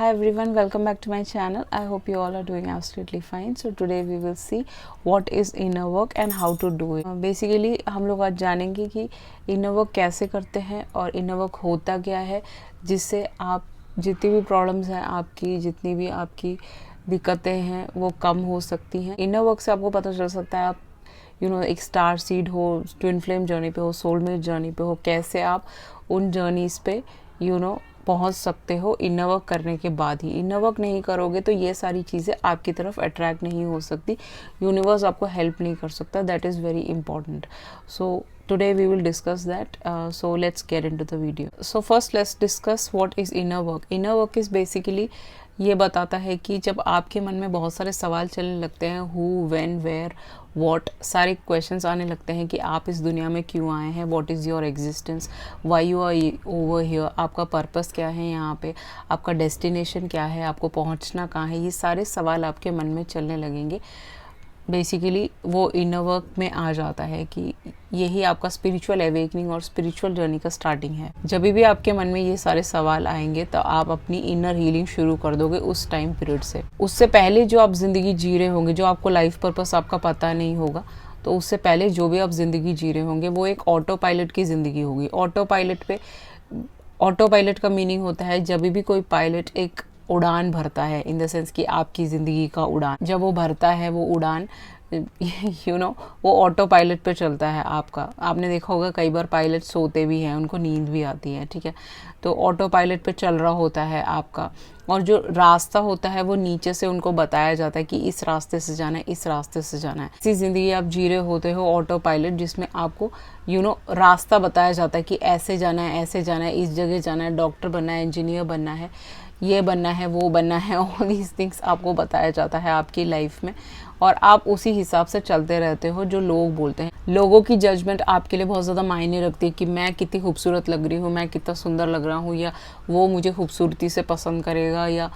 Hi everyone, welcome back to my channel. I hope you all are doing absolutely fine. So today we will see what is inner work and how to do it. Basically हम लोग आज जानेंगे कि inner work कैसे करते हैं और inner work होता क्या है, जिससे आप जितनी भी प्रॉब्लम्स हैं आपकी, जितनी भी आपकी दिक्कतें हैं वो कम हो सकती हैं. इनर वर्क से आपको पता चल सकता है आप एक स्टार सीड हो, ट्विन फ्लेम जर्नी पे हो, सोलमेट जर्नी पे हो, कैसे आप उन जर्नीज पे पहुंच सकते हो इनर वर्क करने के बाद ही. इनर वर्क नहीं करोगे तो ये सारी चीज़ें आपकी तरफ अट्रैक्ट नहीं हो सकती, यूनिवर्स आपको हेल्प नहीं कर सकता. That is very important. So today we will discuss that. So let's get into the video. So first let's discuss what is inner work. Inner work is basically ये बताता है कि जब आपके मन में बहुत सारे सवाल चलने लगते हैं, हु, व्हेन, वेयर, व्हाट, सारे क्वेश्चंस आने लगते हैं कि आप इस दुनिया में क्यों आए हैं, what is your existence, why you are over here, आपका पर्पस क्या है यहाँ पे, आपका डेस्टिनेशन क्या है, आपको पहुँचना कहाँ है, ये सारे सवाल आपके मन में चलने लगेंगे. बेसिकली वो इनर वर्क में आ जाता है कि यही आपका स्पिरिचुअल अवेकनिंग और स्पिरिचुअल जर्नी का स्टार्टिंग है. जब भी आपके मन में ये सारे सवाल आएंगे तो आप अपनी इनर हीलिंग शुरू कर दोगे उस टाइम पीरियड से. उससे पहले जो आप ज़िंदगी जी रहे होंगे, जो आपको लाइफ पर्पस आपका पता नहीं होगा, तो उससे पहले जो भी आप ज़िंदगी जी रहे होंगे वो एक ऑटो पायलट की ज़िंदगी होगी. ऑटो पायलट का मीनिंग होता है जब भी कोई पायलट एक उड़ान भरता है, इन द सेंस कि आपकी ज़िंदगी का उड़ान जब वो भरता है, वो उड़ान वो ऑटो पायलट पे चलता है आपका. आपने देखा होगा कई बार पायलट सोते भी हैं, उनको नींद भी आती है, ठीक है. तो ऑटो पायलट पे चल रहा होता है आपका, और जो रास्ता होता है वो नीचे से उनको बताया जाता है कि इस रास्ते से जाना है, इस रास्ते से जाना है. इसी ज़िंदगी आप जी रहे होते हो ऑटो पायलट, जिसमें आपको रास्ता बताया जाता है कि ऐसे जाना है, ऐसे जाना है, इस जगह जाना है, डॉक्टर बनना है, इंजीनियर बनना है, ये बनना है, वो बनना है. ऑल दीज थिंग्स आपको बताया जाता है आपकी लाइफ में, और आप उसी हिसाब से चलते रहते हो. जो लोग बोलते हैं, लोगों की जजमेंट आपके लिए बहुत ज़्यादा मायने रखती है कि मैं कितनी खूबसूरत लग रही हूँ, मैं कितना सुंदर लग रहा हूँ, या वो मुझे खूबसूरती से पसंद करेगा, या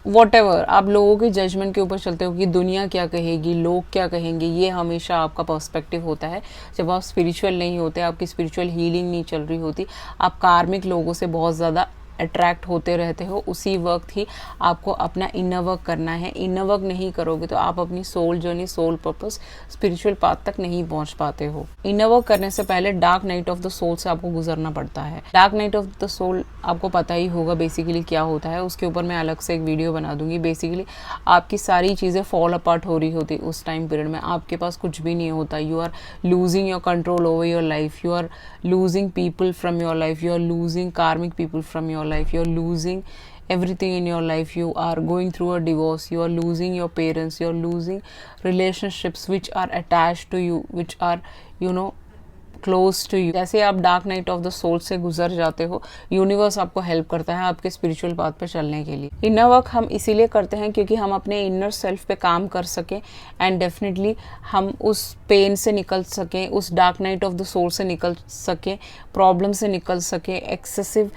वॉटेवर. आप लोगों की जजमेंट के ऊपर चलते हो कि दुनिया क्या कहेगी, लोग क्या कहेंगे. ये हमेशा आपका पर्सपेक्टिव होता है जब आप स्पिरिचुअल नहीं होते, आपकी स्पिरिचुअल हीलिंग नहीं चल रही होती, आप कार्मिक लोगों से बहुत ज़्यादा अट्रैक्ट होते रहते हो. उसी वक्त ही आपको अपना इनर वर्क करना है. इनर वर्क नहीं करोगे तो आप अपनी soul journey, soul purpose, spiritual path तक नहीं पहुंच पाते हो. इनर वर्क करने से पहले dark night of the soul से आपको गुजरना पड़ता है. Dark night of the soul आपको पता ही होगा बेसिकली क्या होता है, उसके ऊपर मैं अलग से एक वीडियो बना दूंगी. बेसिकली आपकी सारी चीज़ें फॉल अपार्ट हो रही होती उस टाइम पीरियड में, आपके पास कुछ भी नहीं होता. You are losing your control over your life, you are losing people from your life, you are losing karmic people from your life, you are losing everything in your life, you are going through a divorce, you are losing your parents, you are losing relationships which are attached to you, which are close to you. जैसे आप डार्क night of the soul से गुजर जाते हो, universe आपको help करता है आपके स्पिरिचुअल पाथ पे चलने के लिए. इनर वर्क हम इसीलिए करते हैं क्योंकि हम अपने इनर सेल्फ पे काम कर सकें, एंड डेफिनेटली हम उस पेन से निकल सकें, उस dark night of the soul से निकल सकें, प्रॉब्लम से निकल सकें, एक्सेसिव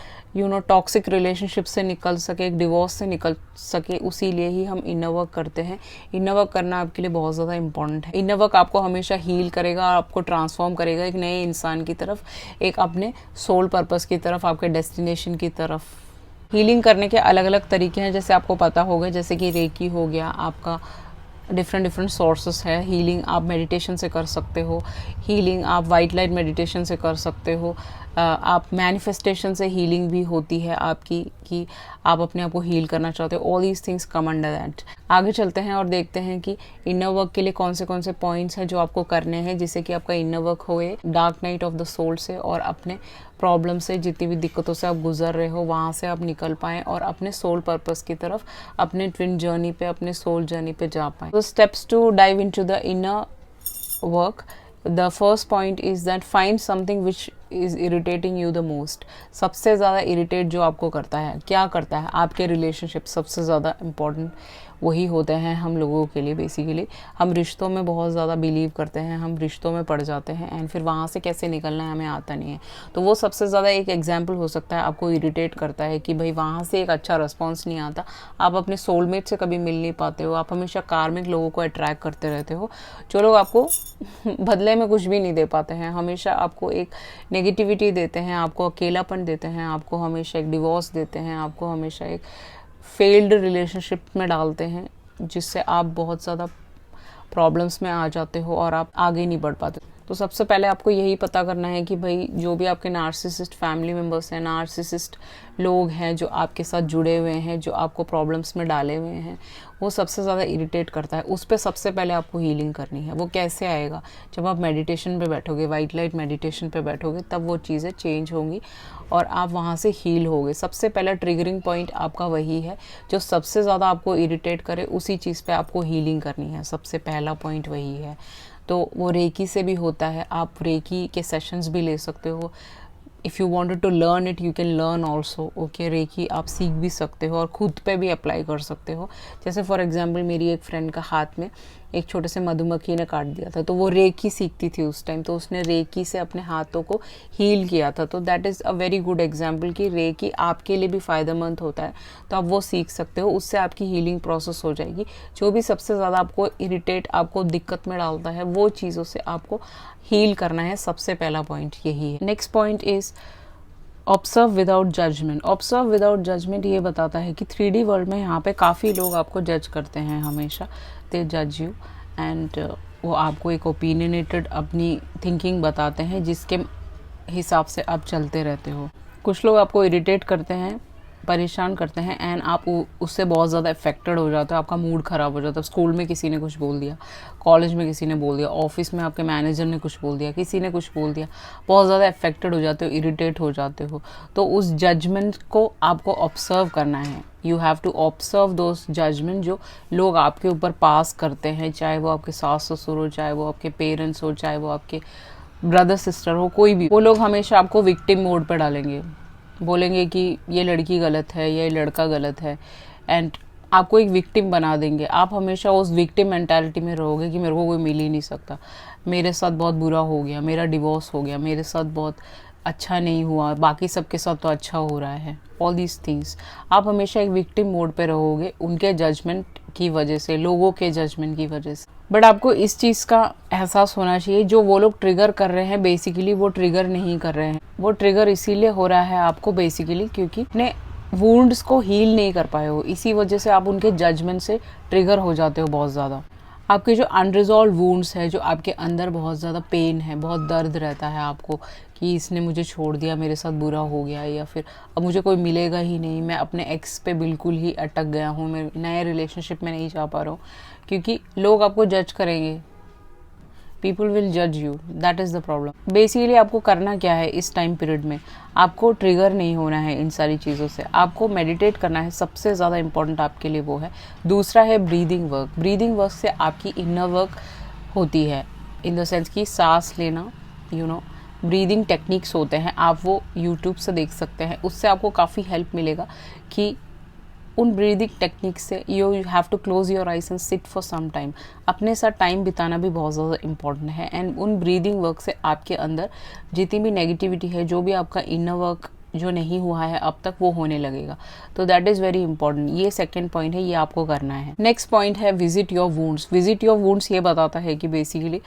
टॉक्सिक रिलेशनशिप से निकल सके, डिवोर्स से निकल सके. उसी लिए ही हम इनर वर्क करते हैं. इनर वर्क करना आपके लिए बहुत ज़्यादा इंपॉर्टेंट है. इनर वर्क आपको हमेशा हील करेगा, आपको ट्रांसफॉर्म करेगा एक नए इंसान की तरफ, एक अपने सोल पर्पस की तरफ, आपके डेस्टिनेशन की तरफ. हीलिंग करने के अलग अलग तरीके हैं, जैसे आपको पता होगा, जैसे कि रेकी हो गया आपका. डिफरेंट सोर्सेस है. हीलिंग आप मेडिटेशन से कर सकते हो, हीलिंग आप वाइट लाइट मेडिटेशन से कर सकते हो, आप मैनिफेस्टेशन से हीलिंग भी होती है आपकी, कि आप अपने आप को हील करना चाहते हो. All these things come under that. आगे चलते हैं और देखते हैं कि इनर वर्क के लिए कौन से पॉइंट्स हैं जो आपको करने हैं, जिससे कि आपका इनर वर्क होए dark night of the soul से, और अपने प्रॉब्लम से, जितनी भी दिक्कतों से आप गुजर रहे हो वहाँ से आप निकल पाएँ और अपने सोल पर्पस की तरफ, अपने ट्विन जर्नी पे, अपने सोल जर्नी पे जा पाएँ. तो steps to dive into the inner work. The first point is that find something which is irritating you the most. सबसे ज़्यादा इरिटेट जो आपको करता है, क्या करता है, आपके रिलेशनशिप सबसे ज़्यादा इम्पॉर्टेंट वही होते हैं हम लोगों के लिए. बेसिकली हम रिश्तों में बहुत ज़्यादा बिलीव करते हैं, हम रिश्तों में पड़ जाते हैं, एंड फिर वहाँ से कैसे निकलना है हमें आता नहीं है. तो वो सबसे ज़्यादा एक एग्जाम्पल हो सकता है, आपको इरिटेट करता है कि भाई वहाँ से एक अच्छा रिस्पॉन्स नहीं आता, आप अपने सोलमेट से कभी मिल नहीं पाते हो, आप हमेशा कार्मिक लोगों को अट्रैक्ट करते रहते हो, जो लोग आपको बदले में कुछ भी नहीं दे पाते हैं, हमेशा आपको एक नेगेटिविटी देते हैं, आपको अकेलापन देते हैं, आपको हमेशा एक डिवोर्स देते हैं, आपको हमेशा एक फेल्ड रिलेशनशिप में डालते हैं, जिससे आप बहुत ज़्यादा प्रॉब्लम्स में आ जाते हो और आप आगे नहीं बढ़ पाते। तो सबसे पहले आपको यही पता करना है कि भाई जो भी आपके नार्सिसिस्ट फैमिली मेम्बर्स हैं, नार्सिसिस्ट लोग हैं जो आपके साथ जुड़े हुए हैं, जो आपको प्रॉब्लम्स में डाले हुए हैं, वो सबसे ज़्यादा इरिटेट करता है, उस पर सबसे पहले आपको हीलिंग करनी है। वो कैसे आएगा? जब आप मेडिटेशन पे बैठोगे, वाइट लाइट मेडिटेशन पे बैठोगे, तब वो चीज़ें चेंज होंगी और आप वहाँ से हील होगे। सबसे पहला ट्रिगरिंग पॉइंट आपका वही है, जो सबसे ज़्यादा आपको इरिटेट करे उसी चीज़ पे आपको हीलिंग करनी है। सबसे पहला पॉइंट वही है। तो वो रेकी से भी होता है, आप रेकी के सेशंस भी ले सकते हो। If you wanted to learn it, you can learn also. Okay, reiki आप सीख भी सकते हो और ख़ुद पे भी अप्लाई कर सकते हो। जैसे फॉर एग्जांपल मेरी एक फ्रेंड का हाथ में एक छोटे से मधुमक्खी ने काट दिया था, तो वो रेकी सीखती थी उस टाइम, तो उसने रेकी से अपने हाथों को हील किया था। तो that is a very good example कि रेकी आपके लिए भी फ़ायदेमंद होता है, तो आप वो सीख सकते हो, उससे आपकी हीलिंग प्रोसेस हो जाएगी। जो भी सबसे ज़्यादा आपको इरिटेट, आपको दिक्कत में डालता है, वो चीज़ों से आपको हील करना है। सबसे पहला पॉइंट यही है। Next point is observe without judgement. Observe without judgement ये बताता है कि 3D वर्ल्ड में यहाँ पे काफ़ी लोग आपको जज करते हैं, हमेशा दे जज यू एंड वो आपको एक ओपिनियनेटेड अपनी थिंकिंग बताते हैं, जिसके हिसाब से आप चलते रहते हो। कुछ लोग आपको इरिटेट करते हैं, परेशान करते हैं एंड आप उससे बहुत ज़्यादा अफेक्टेड हो जाते हो, आपका मूड ख़राब हो जाता है। स्कूल में किसी ने कुछ बोल दिया, कॉलेज में किसी ने बोल दिया, ऑफिस में आपके मैनेजर ने कुछ बोल दिया, किसी ने कुछ बोल दिया, बहुत ज़्यादा अफेक्टेड हो जाते हो, इरिटेट हो जाते हो। तो उस जजमेंट को आपको ऑब्जर्व करना है। You have to observe those judgement जो लोग आपके ऊपर पास करते हैं, चाहे वो आपके सास ससुर हो, चाहे वो आपके पेरेंट्स हो, चाहे वो आपके ब्रदर सिस्टर हो, कोई भी। वो लोग हमेशा आपको विक्टिम मोड पर डालेंगे, बोलेंगे कि ये लड़की गलत है, ये लड़का गलत है एंड आपको एक विक्टिम बना देंगे। आप हमेशा उस विक्टिम मेंटालिटी में रहोगे कि मेरे को कोई मिल ही नहीं सकता, मेरे साथ बहुत बुरा हो गया, मेरा डिवोर्स हो गया, मेरे साथ बहुत अच्छा नहीं हुआ, बाकी सबके साथ तो अच्छा हो रहा है। ऑल दीज थिंग्स, आप हमेशा एक विक्टिम मोड पे रहोगे उनके जजमेंट की वजह से, लोगों के जजमेंट की वजह से। बट आपको इस चीज़ का एहसास होना चाहिए, जो वो लोग ट्रिगर कर रहे हैं बेसिकली वो ट्रिगर नहीं कर रहे हैं, वो ट्रिगर इसीलिए हो रहा है आपको बेसिकली क्योंकि अपने वुंड्स को हील नहीं कर पाए हो, इसी वजह से आप उनके जजमेंट से ट्रिगर हो जाते हो बहुत ज़्यादा। आपके जो अनरिजॉल्व वुंड्स है, जो आपके अंदर बहुत ज़्यादा पेन है, बहुत दर्द रहता है आपको कि इसने मुझे छोड़ दिया, मेरे साथ बुरा हो गया, या फिर अब मुझे कोई मिलेगा ही नहीं, मैं अपने एक्स पे बिल्कुल ही अटक गया हूँ, मैं नए रिलेशनशिप में नहीं जा पा रहा हूँ, क्योंकि लोग आपको जज करेंगे। पीपल विल जज you, that is the problem. Basically आपको करना क्या है इस टाइम पीरियड में, आपको ट्रिगर नहीं होना है इन सारी चीज़ों से, आपको मेडिटेट करना है, सबसे ज़्यादा इंपॉर्टेंट आपके लिए वो है। दूसरा है ब्रीदिंग वर्क। ब्रीदिंग वर्क से आपकी इनर वर्क होती है, इन द सेंस कि सांस लेना, यू नो ब्रीदिंग टेक्निक्स होते हैं, आप वो यूट्यूब से देख सकते हैं, उससे आपको काफ़ी हेल्प मिलेगा कि उन ब्रीदिंग टेक्निक से you have to close your eyes and sit for some time. अपने साथ टाइम बिताना भी बहुत ज़्यादा इंपॉर्टेंट है एंड उन ब्रीदिंग वर्क से आपके अंदर जितनी भी नेगेटिविटी है, जो भी आपका इनर वर्क जो नहीं हुआ है अब तक, वो होने लगेगा। तो दैट इज़ वेरी इंपॉर्टेंट। ये सेकंड पॉइंट है, ये आपको करना है। नेक्स्ट पॉइंट है visit your wounds. Visit your wounds ये बताता है कि बेसिकली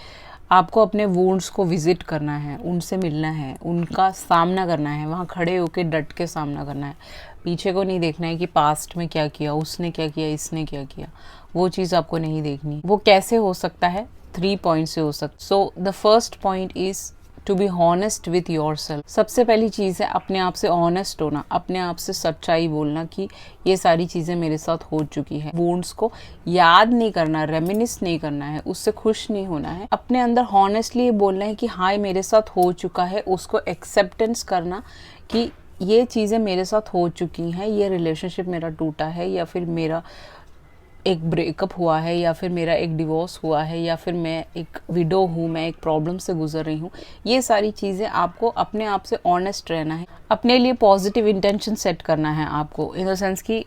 आपको अपने वुंड्स को विजिट करना है, उनसे मिलना है, उनका सामना करना है, वहाँ खड़े होकर डट के सामना करना है। पीछे को नहीं देखना है कि पास्ट में क्या किया, उसने क्या किया, इसने क्या किया, वो चीज़ आपको नहीं देखनी। वो कैसे हो सकता है? 3 पॉइंट से हो सकता। So the first point is to be honest with your self. सबसे पहली चीज़ है अपने आप से ऑनेस्ट होना, अपने आप से सच्चाई बोलना कि ये सारी चीज़ें मेरे साथ हो चुकी है। वुंड्स को याद नहीं करना, रेमिनिस नहीं करना है, उससे खुश नहीं होना है, अपने अंदर हॉनेस्टली ये बोलना है कि हाँ मेरे साथ हो चुका है, उसको एक्सेप्टेंस करना कि ये चीज़ें मेरे साथ हो चुकी हैं, ये रिलेशनशिप मेरा टूटा है, या फिर मेरा एक ब्रेकअप हुआ है, या फिर मेरा एक डिवोर्स हुआ है, या फिर मैं एक विडो हूँ, मैं एक प्रॉब्लम से गुजर रही हूँ। ये सारी चीज़ें आपको अपने आप से ऑनेस्ट रहना है, अपने लिए पॉजिटिव इंटेंशन सेट करना है आपको, इन द सेंस कि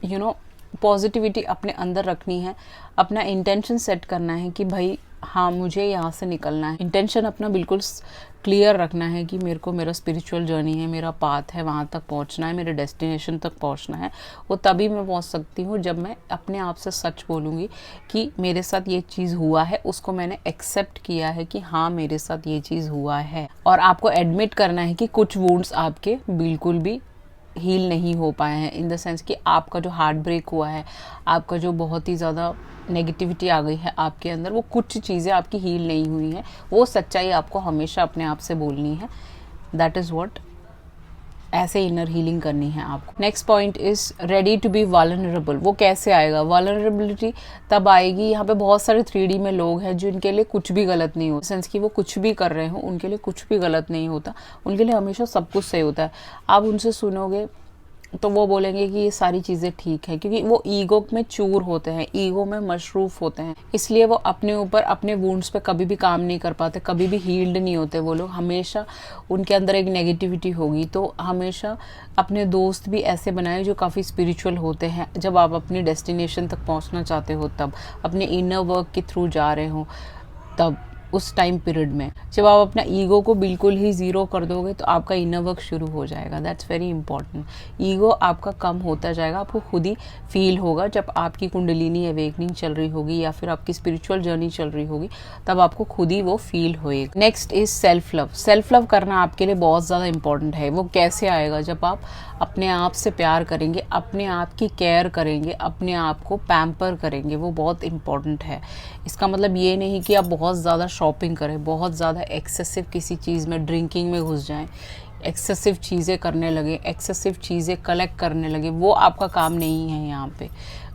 यू नो पॉजिटिविटी अपने अंदर रखनी है, अपना इंटेंशन सेट करना है कि भाई हाँ मुझे यहाँ से निकलना है। इंटेंशन अपना बिल्कुल क्लियर रखना है कि मेरे को मेरा स्पिरिचुअल जर्नी है, मेरा पाथ है, वहाँ तक पहुँचना है, मेरे डेस्टिनेशन तक पहुँचना है। वो तभी मैं पहुँच सकती हूँ जब मैं अपने आप से सच बोलूँगी कि मेरे साथ ये चीज़ हुआ है, उसको मैंने एक्सेप्ट किया है कि हाँ मेरे साथ ये चीज़ हुआ है। और आपको एडमिट करना है कि कुछ वुंड्स आपके बिल्कुल भी हील नहीं हो पाए हैं, इन द सेंस कि आपका जो हार्ट ब्रेक हुआ है, आपका जो बहुत ही ज़्यादा नेगेटिविटी आ गई है आपके अंदर, वो कुछ चीज़ें आपकी हील नहीं हुई हैं। वो सच्चाई आपको हमेशा अपने आप से बोलनी है। दैट इज़ व्हाट, ऐसे इनर हीलिंग करनी है आपको। Next point is ready to be vulnerable. वो कैसे आएगा? वल्नरेबिलिटी तब आएगी, यहाँ पे बहुत सारे 3D में लोग हैं जिनके लिए कुछ भी गलत नहीं होता, सेंस कि वो कुछ भी कर रहे हो उनके लिए कुछ भी गलत नहीं होता, उनके लिए हमेशा सब कुछ सही होता है। आप उनसे सुनोगे तो वो बोलेंगे कि ये सारी चीज़ें ठीक है, क्योंकि वो ईगो में चूर होते हैं, ईगो में मशरूफ होते हैं, इसलिए वो अपने ऊपर अपने वुंड्स पे कभी भी काम नहीं कर पाते, कभी भी हील्ड नहीं होते वो लोग। हमेशा उनके अंदर एक नेगेटिविटी होगी। तो हमेशा अपने दोस्त भी ऐसे बनाए जो काफ़ी स्पिरिचुअल होते हैं। जब आप अपनी डेस्टिनेशन तक पहुंचना चाहते हो, तब अपने इनर वर्क के थ्रू जा रहे हो, तब उस टाइम पीरियड में जब आप अपना ईगो को बिल्कुल ही ज़ीरो कर दोगे तो आपका इनर वर्क शुरू हो जाएगा। That's very important. ईगो आपका कम होता जाएगा, आपको खुद ही फील होगा। जब आपकी कुंडलिनी अवेकनिंग चल रही होगी या फिर आपकी स्पिरिचुअल जर्नी चल रही होगी, तब आपको खुद ही वो फील होएगा। Next is self love. Self love करना आपके लिए बहुत ज़्यादा इंपॉर्टेंट है। वो कैसे आएगा? जब आप अपने आप से प्यार करेंगे, अपने आप की केयर करेंगे, अपने आप को पैम्पर करेंगे, वो बहुत इंपॉर्टेंट है। इसका मतलब ये नहीं कि आप बहुत ज़्यादा शॉपिंग करें, बहुत ज़्यादा एक्सेसिव किसी चीज़ में, ड्रिंकिंग में घुस जाएं, एक्सेसिव चीज़ें करने लगे, एक्सेसिव चीज़ें कलेक्ट करने लगे। वो आपका काम नहीं है यहाँ पे।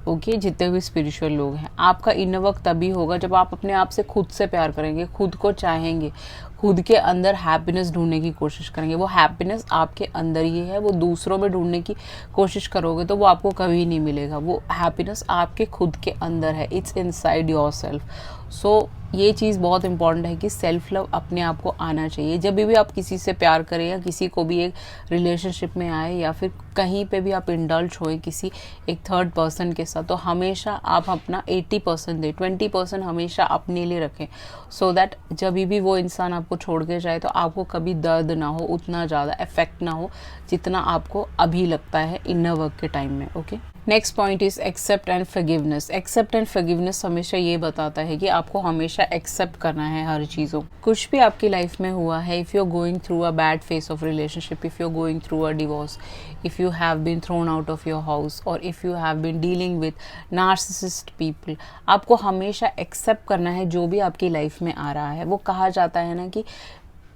ओके, जितने भी स्पिरिचुअल लोग हैं, आपका इनर वर्क तभी होगा जब आप अपने आप से खुद से प्यार करेंगे, खुद को चाहेंगे, खुद के अंदर हैप्पीनेस ढूंढने की कोशिश करेंगे। वो हैप्पीनेस आपके अंदर ही है, वो दूसरों में ढूंढने की कोशिश करोगे तो वो आपको कभी नहीं मिलेगा। वो हैप्पीनेस आपके खुद के अंदर है, इट्स इनसाइड योरसेल्फ। सो ये चीज़ बहुत इंपॉर्टेंट है कि सेल्फ लव अपने आप को आना चाहिए। जब भी आप किसी से प्यार करें या किसी को भी एक रिलेशनशिप में आए या फिर कहीं पे भी आप इंडल्ज होए किसी एक थर्ड पर्सन के साथ, तो हमेशा आप अपना 80% दें, 20% हमेशा अपने लिए रखें, सो दैट जब भी वो इंसान आपको छोड़ के जाए तो आपको कभी दर्द ना हो, उतना ज़्यादा इफेक्ट ना हो जितना आपको अभी लगता है इनर वर्क के टाइम में। Okay, next point is accept and forgiveness. Accept and forgiveness हमेशा ये बताता है कि आपको हमेशा एक्सेप्ट करना है हर चीज़ों। कुछ भी आपकी लाइफ में हुआ है, if you are going through a bad phase of relationship, if you are going through a divorce, if you have been thrown out of your house, और if you have been dealing with narcissist people, आपको हमेशा accept करना है जो भी आपकी life में आ रहा है। वो कहा जाता है ना कि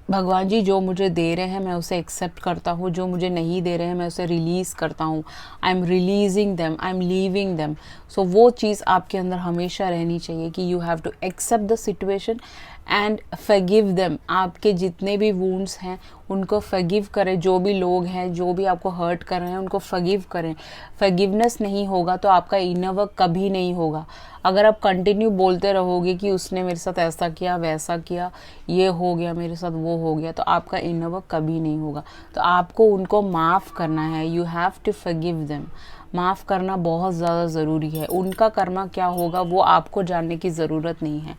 भगवान जी जो मुझे दे रहे हैं मैं उसे एक्सेप्ट करता हूँ, जो मुझे नहीं दे रहे हैं मैं उसे रिलीज़ करता हूँ। I am releasing them, I am leaving them. So वो चीज़ आपके अंदर हमेशा रहनी चाहिए कि you have to accept the situation and forgive them. आपके जितने भी वुंड्स हैं उनको फॉरगिव करें, जो भी लोग हैं जो भी आपको हर्ट कर रहे हैं उनको फॉरगिव करें। फॉरगिवनेस नहीं होगा तो आपका इनर वर्क कभी नहीं होगा। अगर आप कंटिन्यू बोलते रहोगे कि उसने मेरे साथ ऐसा किया, वैसा किया, ये हो गया मेरे साथ, वो हो गया, तो आपका इनर वर्क कभी नहीं होगा। तो आपको उनको माफ़ करना है। You have to forgive them. माफ़ करना बहुत ज़्यादा ज़रूरी है। उनका कर्मा क्या होगा वो आपको जानने की ज़रूरत नहीं है।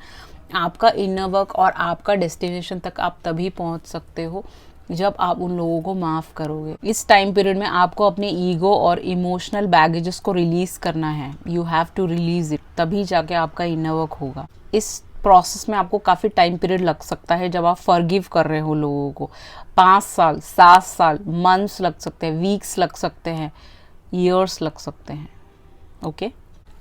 आपका इनर वर्क और आपका डेस्टिनेशन तक आप तभी पहुंच सकते हो जब आप उन लोगों को माफ़ करोगे। इस टाइम पीरियड में आपको अपने ईगो और इमोशनल बैगेजेस को रिलीज़ करना है। You have to release it, तभी जाके आपका इनर वर्क होगा। इस प्रोसेस में आपको काफ़ी टाइम पीरियड लग सकता है जब आप फॉरगिव कर रहे हो लोगों को। 5 साल, 7 साल, मंथ्स लग सकते हैं, वीक्स लग सकते हैं, ईयर्स लग सकते हैं। ओके,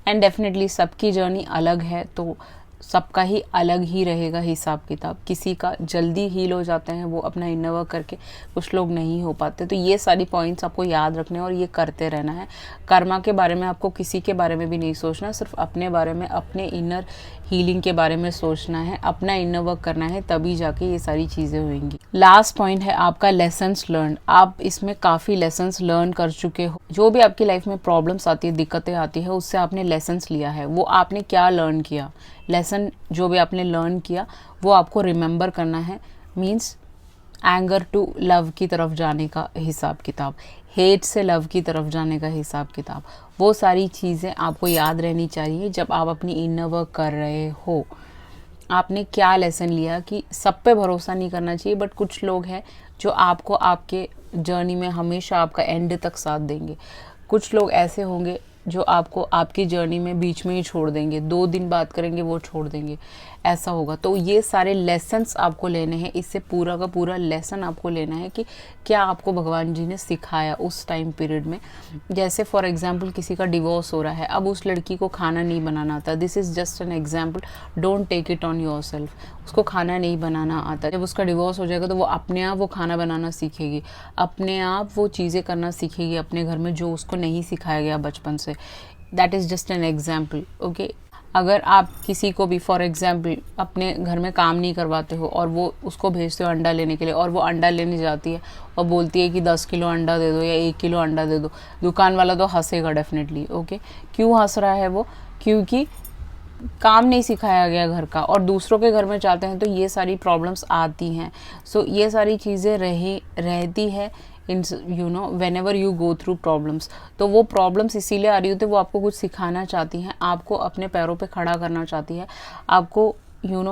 एंड डेफिनेटली सबकी जर्नी अलग है, तो सबका ही अलग ही रहेगा हिसाब किताब। किसी का जल्दी हील हो जाते हैं वो अपना इनर वर्क करके, कुछ लोग नहीं हो पाते। तो ये सारी पॉइंट्स आपको याद रखने और ये करते रहना है। कर्मा के बारे में आपको किसी के बारे में भी नहीं सोचना, सिर्फ अपने बारे में, अपने इनर हीलिंग के बारे में सोचना है, अपना इनर वर्क करना है, तभी जाके ये सारी चीज़ें होंगी। लास्ट पॉइंट है आपका लेसन्स लर्न। आप इसमें काफ़ी लेसन्स लर्न कर चुके हो। जो भी आपकी लाइफ में प्रॉब्लम्स आती है, दिक्कतें आती है, उससे आपने लेसन्स लिया है। वो आपने क्या लर्न किया, लेसन जो भी आपने लर्न किया वो आपको रिमेंबर करना है। मीन्स एंगर टू लव की तरफ जाने का हिसाब किताब, हेट से लव की तरफ जाने का हिसाब किताब, वो सारी चीज़ें आपको याद रहनी चाहिए जब आप अपनी इनर वर्क कर रहे हो। आपने क्या लेसन लिया कि सब पे भरोसा नहीं करना चाहिए, बट कुछ लोग हैं जो आपको आपके जर्नी में हमेशा आपका एंड तक साथ देंगे। कुछ लोग ऐसे होंगे जो आपको आपकी जर्नी में बीच में ही छोड़ देंगे, 2 दिन बात करेंगे वो छोड़ देंगे। ऐसा होगा। तो ये सारे लेसन्स आपको लेने हैं, इससे पूरा का पूरा लेसन आपको लेना है कि क्या आपको भगवान जी ने सिखाया उस टाइम पीरियड में। जैसे फॉर एग्जांपल किसी का डिवोर्स हो रहा है, अब उस लड़की को खाना नहीं बनाना आता, this is just an example, don't take it on your self. उसको खाना नहीं बनाना आता, जब उसका डिवोर्स हो जाएगा तो वो अपने आप वो खाना बनाना सीखेगी, अपने आप वो चीज़ें करना सीखेगी अपने घर में जो उसको नहीं सिखाया गया बचपन से। That is just an example, okay. अगर आप किसी को भी फॉर एग्जाम्पल अपने घर में काम नहीं करवाते हो और वो उसको भेजते हो अंडा लेने के लिए, और वो अंडा लेने जाती है और बोलती है कि 10 किलो अंडा दे दो या 1 किलो अंडा दे दो, दुकान वाला तो हंसेगा डेफिनेटली, ओके। क्यों हंस रहा है वो? क्योंकि काम नहीं सिखाया गया घर का, और दूसरों के घर में जाते हैं तो ये सारी प्रॉब्लम्स आती हैं। सो ये सारी चीज़ें रहती है in whenever you go through problems. तो वो प्रॉब्लम्स इसीलिए आ रही होती है, वो आपको कुछ सिखाना चाहती हैं, आपको अपने पैरों पे खड़ा करना चाहती है, आपको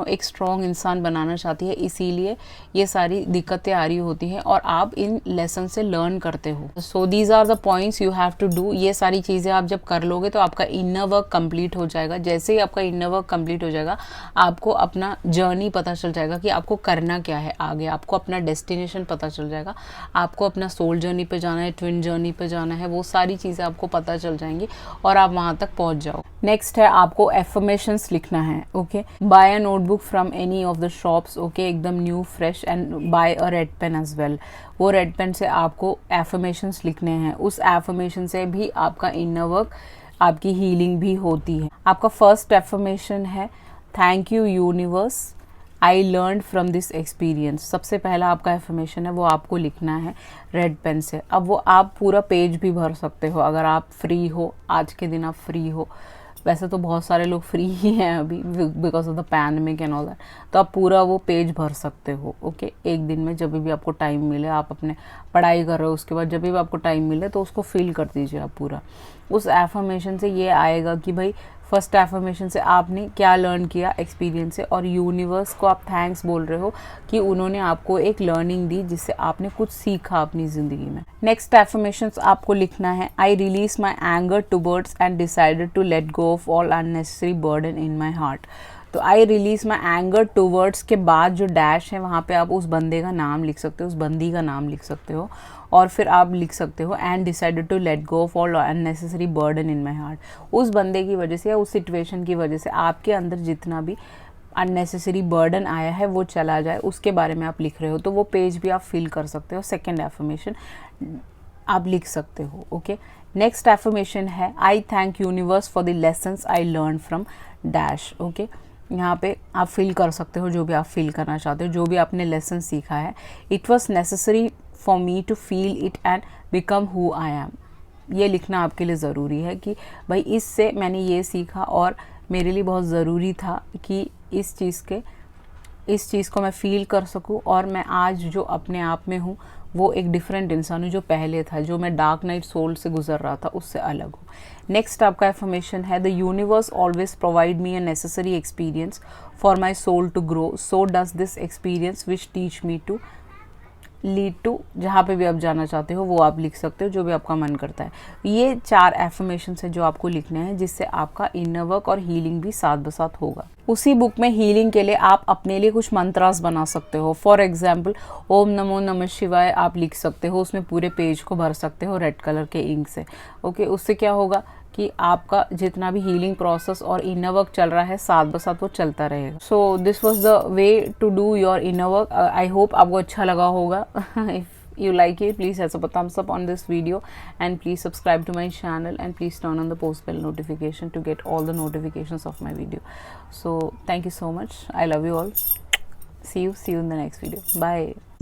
एक स्ट्रॉन्ग इंसान बनाना चाहती है, इसीलिए ये सारी दिक्कतें आ रही होती हैं और आप इन लेसन से लर्न करते हो। So these are the points you have to do. ये सारी चीज़ें आप जब कर लोगे तो आपका इनर वर्क कंप्लीट हो जाएगा। जैसे ही आपका इनर वर्क कंप्लीट हो जाएगा, आपको अपना जर्नी पता चल जाएगा कि आपको करना क्या है आगे, आपको अपना डेस्टिनेशन पता चल जाएगा, आपको अपना सोल जर्नी पे जाना है, ट्विन जर्नी पे जाना है, वो सारी चीज़ें आपको पता चल जाएंगी और आप वहाँ तक पहुँच जाओ। नेक्स्ट है आपको एफर्मेशंस लिखना है, okay. Buy a notebook from any of the shops, okay, एकदम new fresh, and buy a red pen as well. वो रेड पेन से आपको एफर्मेशंस लिखने हैं, उस एफर्मेशन से भी आपका इनर वर्क, आपकी हीलिंग भी होती है। आपका फर्स्ट एफर्मेशन है thank you universe, I learn from this experience. सबसे पहला आपका एफर्मेशन है वो आपको लिखना है रेड पेन से। अब वो आप पूरा पेज भी भर सकते हो अगर आप फ्री हो, आज के दिन आप फ्री हो। वैसे तो बहुत सारे लोग फ्री ही हैं अभी because of the pandemic and all that, तो आप पूरा वो पेज भर सकते हो, ओके। एक दिन में जब भी आपको टाइम मिले, आप अपने पढ़ाई कर रहे हो उसके बाद जब भी आपको टाइम मिले तो उसको फिल कर दीजिए आप पूरा। उस एफर्मेशन से ये आएगा कि भाई फर्स्ट एफर्मेशन से आपने क्या लर्न किया एक्सपीरियंस से, और यूनिवर्स को आप थैंक्स बोल रहे हो कि उन्होंने आपको एक लर्निंग दी जिससे आपने कुछ सीखा अपनी ज़िंदगी में। नेक्स्ट एफर्मेशन आपको लिखना है I release my anger towards and decided to let go of all unnecessary burden in my heart. तो I release my anger towards के बाद जो डैश है वहाँ पे आप उस बंदे का नाम लिख सकते हो, उस बंदी का नाम लिख सकते हो, और फिर आप लिख सकते हो and decided to let go of all unnecessary burden in my heart. उस बंदे की वजह से या उस सिचुएशन की वजह से आपके अंदर जितना भी अननेसेसरी बर्डन आया है वो चला जाए, उसके बारे में आप लिख रहे हो। तो वो पेज भी आप फिल कर सकते हो, सेकेंड एफर्मेशन आप लिख सकते हो, ओके। नेक्स्ट एफर्मेशन है आई thank universe for the lessons I learn from dash, okay. यहाँ पे आप फिल कर सकते हो जो भी आप फिल करना चाहते हो, जो भी आपने लेसन सीखा है। It was necessary for me to feel it and become who I am. ये लिखना आपके लिए ज़रूरी है कि भाई इससे मैंने ये सीखा और मेरे लिए बहुत ज़रूरी था कि इस चीज़ को मैं फ़ील कर सकूं, और मैं आज जो अपने आप में हूँ वो एक डिफरेंट इंसान हूँ जो पहले था, जो मैं डार्क नाइट सोल से गुजर रहा था उससे अलग हूँ। नेक्स्ट आपका एफर्मेशन है the universe always provide me a necessary experience for my soul to grow, so does this experience which teach me to lead to. जहाँ पे भी आप जाना चाहते हो वो आप लिख सकते हो, जो भी आपका मन करता है। ये 4 एफर्मेशन है जो आपको लिखने हैं, जिससे आपका इनर वर्क और हीलिंग भी साथ बसाथ होगा। उसी बुक में हीलिंग के लिए आप अपने लिए कुछ मंत्रास बना सकते हो। फॉर एग्जाम्पल ओम नमो नमः शिवाय आप लिख सकते हो, उसमें पूरे पेज को भर सकते हो रेड कलर के इंक से, ओके। उससे क्या होगा कि आपका जितना भी हीलिंग प्रोसेस और इनर वर्क चल रहा है साथ बसाथ वो चलता रहेगा। So this was the way to do your inner work. I hope आपको अच्छा लगा होगा। If you like it, please hit a thumbs up on this video and please subscribe to my channel and please turn on the post bell notification to get all the notifications of my video. So thank you so much. I love you all. See you in the next video. Bye.